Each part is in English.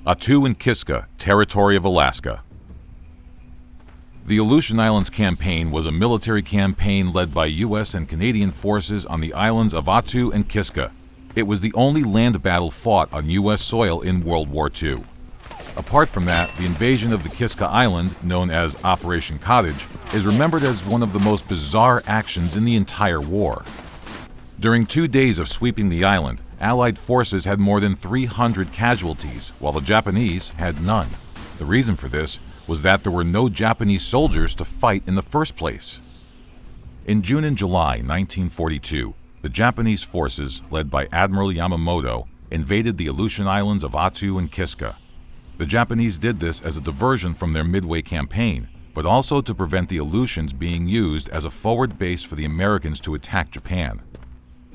Attu and Kiska, territory of Alaska. The Aleutian Islands Campaign was a military campaign led by U.S. and Canadian forces on the islands of Attu and Kiska. It was the only land battle fought on U.S. soil in World War II. Apart from that, the invasion of the Kiska Island, known as Operation Cottage, is remembered as one of the most bizarre actions in the entire war. During 2 days of sweeping the island, Allied forces had more than 300 casualties, while the Japanese had none. The reason for this was that there were no Japanese soldiers to fight in the first place. In June and July 1942, the Japanese forces, led by Admiral Yamamoto, invaded the Aleutian Islands of Attu and Kiska. The Japanese did this as a diversion from their Midway campaign, but also to prevent the Aleutians being used as a forward base for the Americans to attack Japan.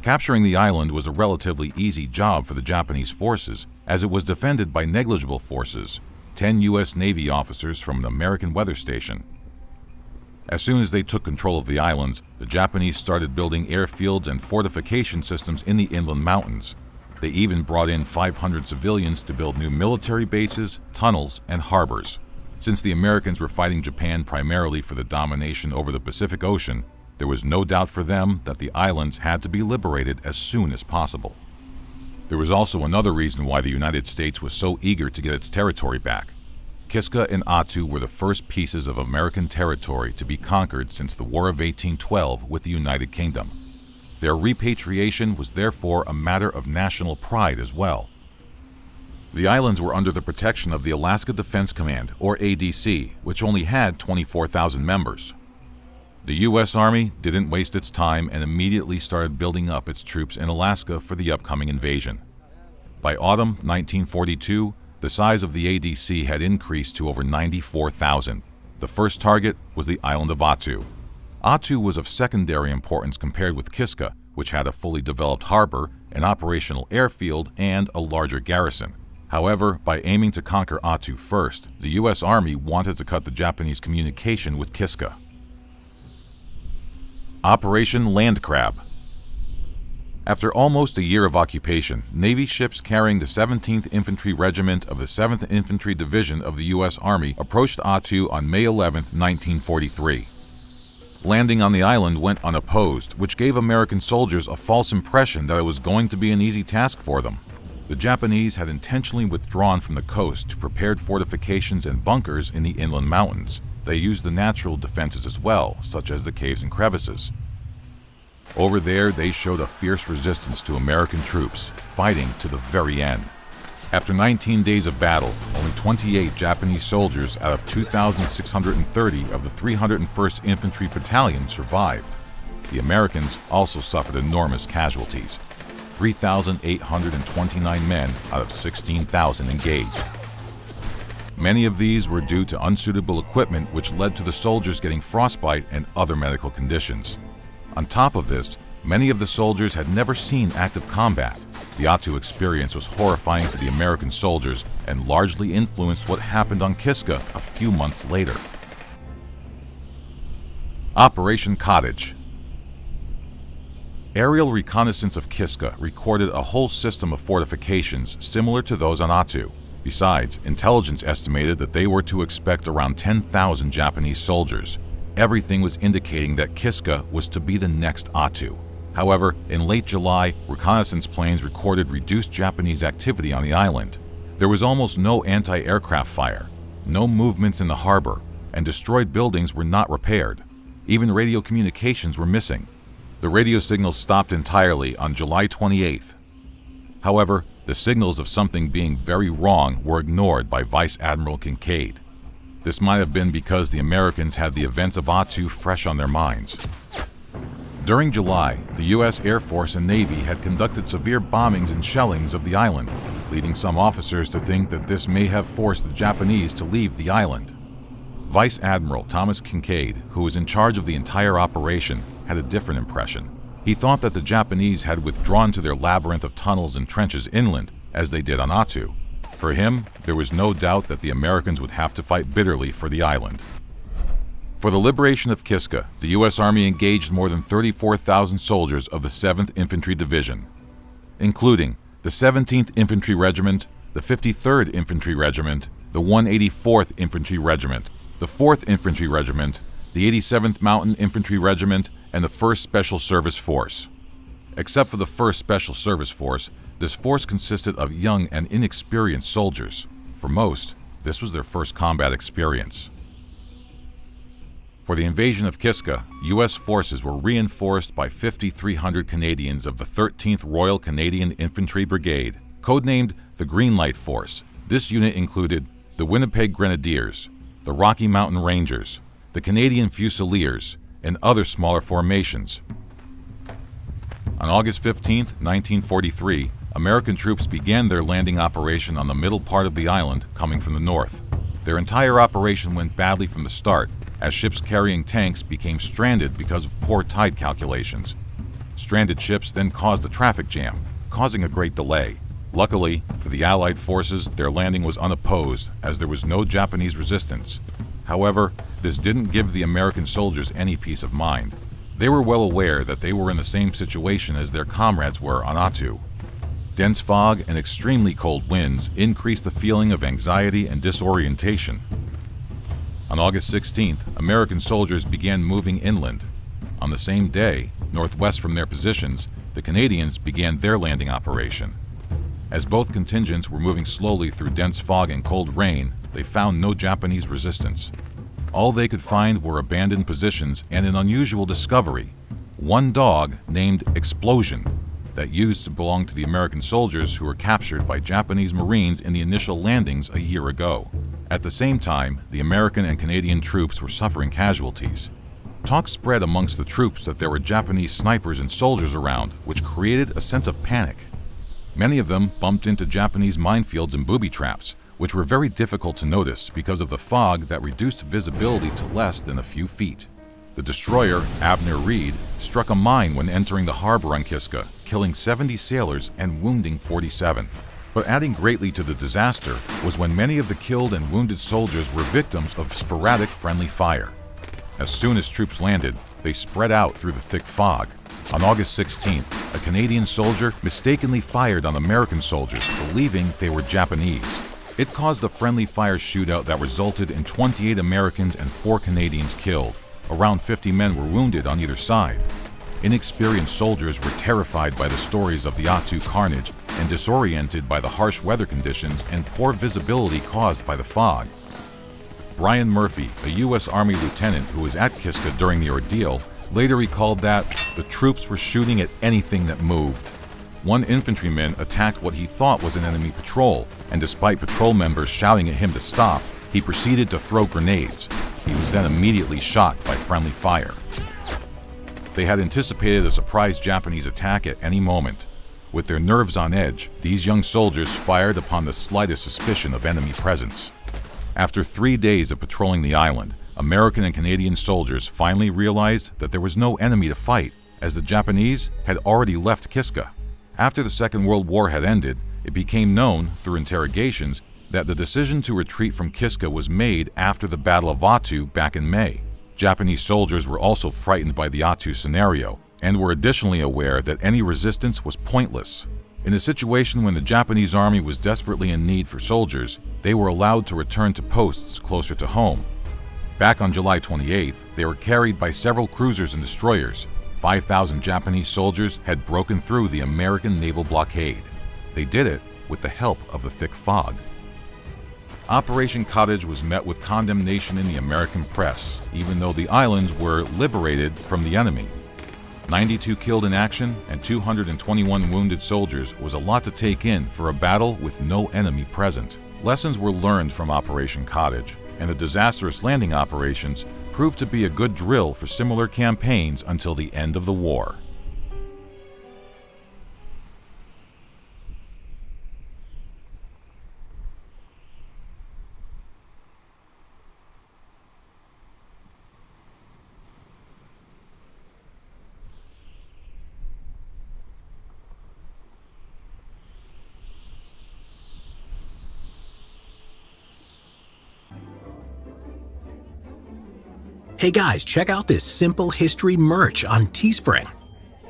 Capturing the island was a relatively easy job for the Japanese forces, as it was defended by negligible forces, 10 U.S. Navy officers from an American weather station. As soon as they took control of the islands, the Japanese started building airfields and fortification systems in the inland mountains. They even brought in 500 civilians to build new military bases, tunnels, and harbors. Since the Americans were fighting Japan primarily for the domination over the Pacific Ocean, there was no doubt for them that the islands had to be liberated as soon as possible. There was also another reason why the United States was so eager to get its territory back. Kiska and Attu were the first pieces of American territory to be conquered since the War of 1812 with the United Kingdom. Their repatriation was therefore a matter of national pride as well. The islands were under the protection of the Alaska Defense Command, or ADC, which only had 24,000 members. The U.S. Army didn't waste its time and immediately started building up its troops in Alaska for the upcoming invasion. By autumn 1942, the size of the ADC had increased to over 94,000. The first target was the island of Attu. Attu was of secondary importance compared with Kiska, which had a fully developed harbor, an operational airfield, and a larger garrison. However, by aiming to conquer Attu first, the U.S. Army wanted to cut the Japanese communication with Kiska. Operation Landcrab. After almost a year of occupation, Navy ships carrying the 17th Infantry Regiment of the 7th Infantry Division of the U.S. Army approached Attu on May 11, 1943. Landing on the island went unopposed, which gave American soldiers a false impression that it was going to be an easy task for them. The Japanese had intentionally withdrawn from the coast to prepared fortifications and bunkers in the inland mountains. They used the natural defenses as well, such as the caves and crevices. Over there, they showed a fierce resistance to American troops, fighting to the very end. After 19 days of battle, only 28 Japanese soldiers out of 2,630 of the 301st Infantry Battalion survived. The Americans also suffered enormous casualties, 3,829 men out of 16,000 engaged. Many of these were due to unsuitable equipment, which led to the soldiers getting frostbite and other medical conditions. On top of this, many of the soldiers had never seen active combat. The Attu experience was horrifying for the American soldiers and largely influenced what happened on Kiska a few months later. Operation Cottage. Aerial reconnaissance of Kiska recorded a whole system of fortifications similar to those on Attu. Besides, intelligence estimated that they were to expect around 10,000 Japanese soldiers. Everything was indicating that Kiska was to be the next Attu. However, in late July, reconnaissance planes recorded reduced Japanese activity on the island. There was almost no anti-aircraft fire, no movements in the harbor, and destroyed buildings were not repaired. Even radio communications were missing. The radio signals stopped entirely on July 28th. However, the signals of something being very wrong were ignored by Vice Admiral Kinkaid. This might have been because the Americans had the events of Attu fresh on their minds. During July, the U.S. Air Force and Navy had conducted severe bombings and shellings of the island, leading some officers to think that this may have forced the Japanese to leave the island. Vice Admiral Thomas Kinkaid, who was in charge of the entire operation, had a different impression. He thought that the Japanese had withdrawn to their labyrinth of tunnels and trenches inland, as they did on Attu. For him, there was no doubt that the Americans would have to fight bitterly for the island. For the liberation of Kiska, the U.S. Army engaged more than 34,000 soldiers of the 7th Infantry Division, including the 17th Infantry Regiment, the 53rd Infantry Regiment, the 184th Infantry Regiment, the 4th Infantry Regiment, the 87th Mountain Infantry Regiment, and the 1st Special Service Force. Except for the 1st Special Service Force, this force consisted of young and inexperienced soldiers. For most, this was their first combat experience. For the invasion of Kiska, U.S. forces were reinforced by 5,300 Canadians of the 13th Royal Canadian Infantry Brigade, codenamed the Green Light Force. This unit included the Winnipeg Grenadiers, the Rocky Mountain Rangers, the Canadian Fusiliers, and other smaller formations. On August 15, 1943, American troops began their landing operation on the middle part of the island, coming from the north. Their entire operation went badly from the start, as ships carrying tanks became stranded because of poor tide calculations. Stranded ships then caused a traffic jam, causing a great delay. Luckily, for the Allied forces, their landing was unopposed, as there was no Japanese resistance. However, this didn't give the American soldiers any peace of mind. They were well aware that they were in the same situation as their comrades were on Attu. Dense fog and extremely cold winds increased the feeling of anxiety and disorientation. On August 16th, American soldiers began moving inland. On the same day, northwest from their positions, the Canadians began their landing operation. As both contingents were moving slowly through dense fog and cold rain, they found no Japanese resistance. All they could find were abandoned positions and an unusual discovery: one dog named Explosion that used to belong to the American soldiers who were captured by Japanese Marines in the initial landings a year ago. At the same time, the American and Canadian troops were suffering casualties. Talk spread amongst the troops that there were Japanese snipers and soldiers around, which created a sense of panic. Many of them bumped into Japanese minefields and booby traps, which were very difficult to notice because of the fog that reduced visibility to less than a few feet. The destroyer, Abner Reed, struck a mine when entering the harbor on Kiska, killing 70 sailors and wounding 47. But adding greatly to the disaster was when many of the killed and wounded soldiers were victims of sporadic friendly fire. As soon as troops landed, they spread out through the thick fog. On August 16th, a Canadian soldier mistakenly fired on American soldiers, believing they were Japanese. It caused a friendly fire shootout that resulted in 28 Americans and 4 Canadians killed. Around 50 men were wounded on either side. Inexperienced soldiers were terrified by the stories of the Attu carnage and disoriented by the harsh weather conditions and poor visibility caused by the fog. Bryan Murphy, a U.S. Army lieutenant who was at Kiska during the ordeal, later recalled that the troops were shooting at anything that moved. One infantryman attacked what he thought was an enemy patrol, and despite patrol members shouting at him to stop, he proceeded to throw grenades. He was then immediately shot by friendly fire. They had anticipated a surprise Japanese attack at any moment. With their nerves on edge, these young soldiers fired upon the slightest suspicion of enemy presence. After 3 days of patrolling the island, American and Canadian soldiers finally realized that there was no enemy to fight, as the Japanese had already left Kiska. After the Second World War had ended, it became known, through interrogations, that the decision to retreat from Kiska was made after the Battle of Attu back in May. Japanese soldiers were also frightened by the Attu scenario, and were additionally aware that any resistance was pointless. In a situation when the Japanese army was desperately in need for soldiers, they were allowed to return to posts closer to home. Back on July 28th, they were carried by several cruisers and destroyers. 5,000 Japanese soldiers had broken through the American naval blockade. They did it with the help of the thick fog. Operation Cottage was met with condemnation in the American press, even though the islands were liberated from the enemy. 92 killed in action and 221 wounded soldiers was a lot to take in for a battle with no enemy present. Lessons were learned from Operation Cottage, and the disastrous landing operations proved to be a good drill for similar campaigns until the end of the war. Hey guys, check out this simple history merch on Teespring.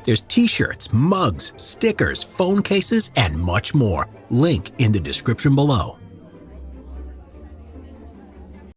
There's t-shirts, mugs, stickers, phone cases, and much more. Link in the description below.